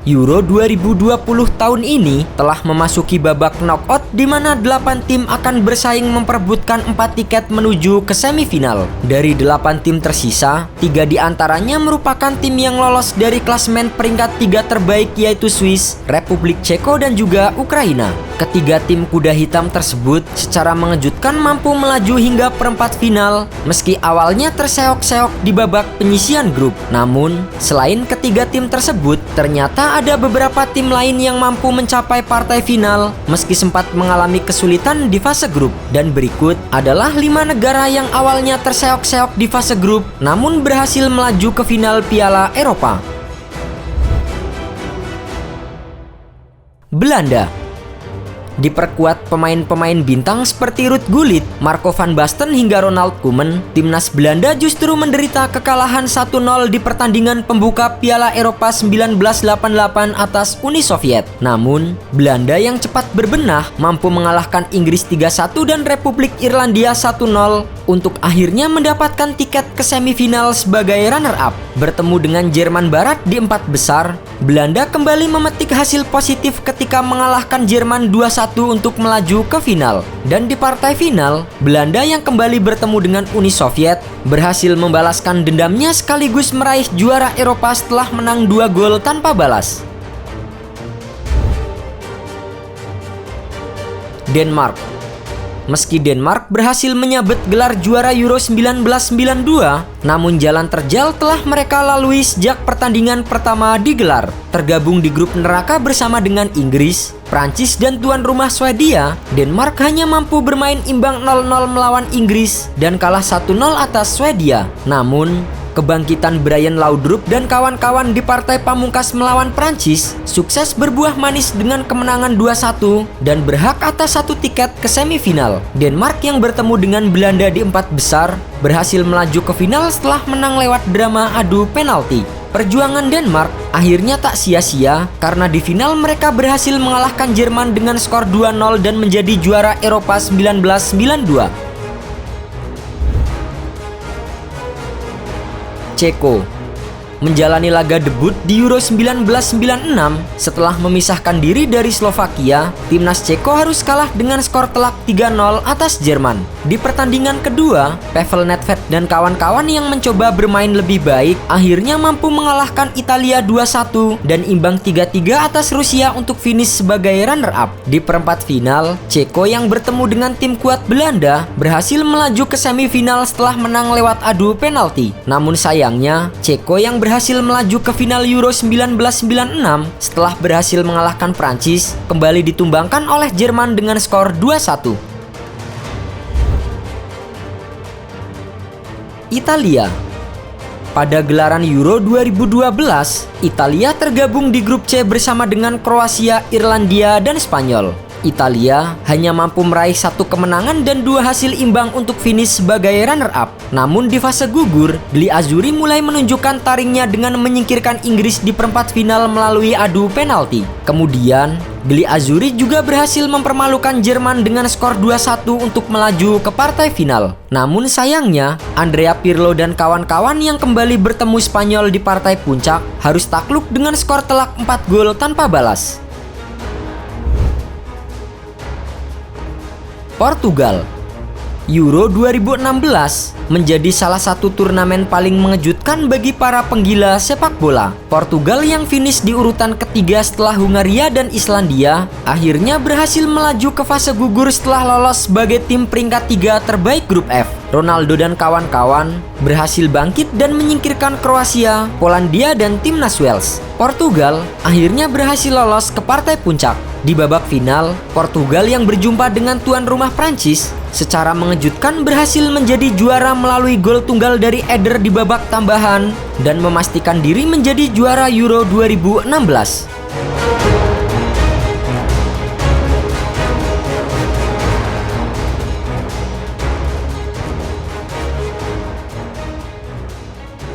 Euro 2020 tahun ini telah memasuki babak knockout di mana 8 tim akan bersaing memperebutkan 4 tiket menuju ke semifinal. Dari 8 tim tersisa, 3 diantaranya merupakan tim yang lolos dari klasemen peringkat 3 terbaik yaitu Swiss, Republik Ceko dan juga Ukraina. Ketiga tim kuda hitam tersebut secara mengejutkan mampu melaju hingga perempat final meski awalnya terseok-seok di babak penyisihan grup. Namun, selain ketiga tim tersebut, ternyata ada beberapa tim lain yang mampu mencapai partai final meski sempat mengalami kesulitan di fase grup. Dan berikut adalah 5 negara yang awalnya terseok-seok di fase grup namun berhasil melaju ke final Piala Eropa. Belanda diperkuat pemain-pemain bintang seperti Ruud Gullit, Marco van Basten hingga Ronald Koeman, timnas Belanda justru menderita kekalahan 1-0 di pertandingan pembuka Piala Eropa 1988 atas Uni Soviet. Namun, Belanda yang cepat berbenah mampu mengalahkan Inggris 3-1 dan Republik Irlandia 1-0 untuk akhirnya mendapatkan tiket ke semifinal sebagai runner-up. Bertemu dengan Jerman Barat di 4 besar, Belanda kembali memetik hasil positif ketika mengalahkan Jerman 2-1 untuk melaju ke final. Dan di partai final, Belanda yang kembali bertemu dengan Uni Soviet berhasil membalaskan dendamnya sekaligus meraih juara Eropa setelah menang 2 gol tanpa balas. Denmark. Meski Denmark berhasil menyabet gelar juara Euro 1992, namun jalan terjal telah mereka lalui sejak pertandingan pertama digelar. Tergabung di grup neraka bersama dengan Inggris, Prancis dan tuan rumah Swedia, Denmark hanya mampu bermain imbang 0-0 melawan Inggris dan kalah 1-0 atas Swedia. Namun, kebangkitan Brian Laudrup dan kawan-kawan di partai pamungkas melawan Prancis sukses berbuah manis dengan kemenangan 2-1 dan berhak atas 1 tiket ke semifinal. Denmark yang bertemu dengan Belanda di 4 besar berhasil melaju ke final setelah menang lewat drama adu penalti. Perjuangan Denmark akhirnya tak sia-sia karena di final mereka berhasil mengalahkan Jerman dengan skor 2-0 dan menjadi juara Eropa 1992. Ceko menjalani laga debut di Euro 1996 setelah memisahkan diri dari Slovakia. Timnas Ceko harus kalah dengan skor telak 3-0 atas Jerman. Di pertandingan kedua, Pavel Nedved dan kawan-kawan yang mencoba bermain lebih baik akhirnya mampu mengalahkan Italia 2-1 dan imbang 3-3 atas Rusia untuk finish sebagai runner-up. Di perempat final, Ceko yang bertemu dengan tim kuat Belanda berhasil melaju ke semifinal setelah menang lewat adu penalti. Namun sayangnya, Ceko yang berhasil melaju ke final Euro 1996 setelah berhasil mengalahkan Prancis kembali ditumbangkan oleh Jerman dengan skor 2-1. Italia. Pada gelaran Euro 2012, Italia tergabung di grup C bersama dengan Kroasia, Irlandia, dan Spanyol. Italia hanya mampu meraih 1 kemenangan dan 2 hasil imbang untuk finish sebagai runner-up. Namun di fase gugur, Gli Azzurri mulai menunjukkan taringnya dengan menyingkirkan Inggris di perempat final melalui adu penalti. Kemudian, Gli Azzurri juga berhasil mempermalukan Jerman dengan skor 2-1 untuk melaju ke partai final. Namun sayangnya, Andrea Pirlo dan kawan-kawan yang kembali bertemu Spanyol di partai puncak harus takluk dengan skor telak 4 gol tanpa balas. Portugal. Euro 2016 menjadi salah satu turnamen paling mengejutkan bagi para penggila sepak bola. Portugal yang finish di urutan ketiga setelah Hungaria dan Islandia akhirnya berhasil melaju ke fase gugur setelah lolos sebagai tim peringkat 3 terbaik grup F. Ronaldo dan kawan-kawan berhasil bangkit dan menyingkirkan Kroasia, Polandia, dan timnas Wales. Portugal akhirnya berhasil lolos ke partai puncak. Di babak final, Portugal yang berjumpa dengan tuan rumah Prancis secara mengejutkan berhasil menjadi juara melalui gol tunggal dari Eder di babak tambahan dan memastikan diri menjadi juara Euro 2016.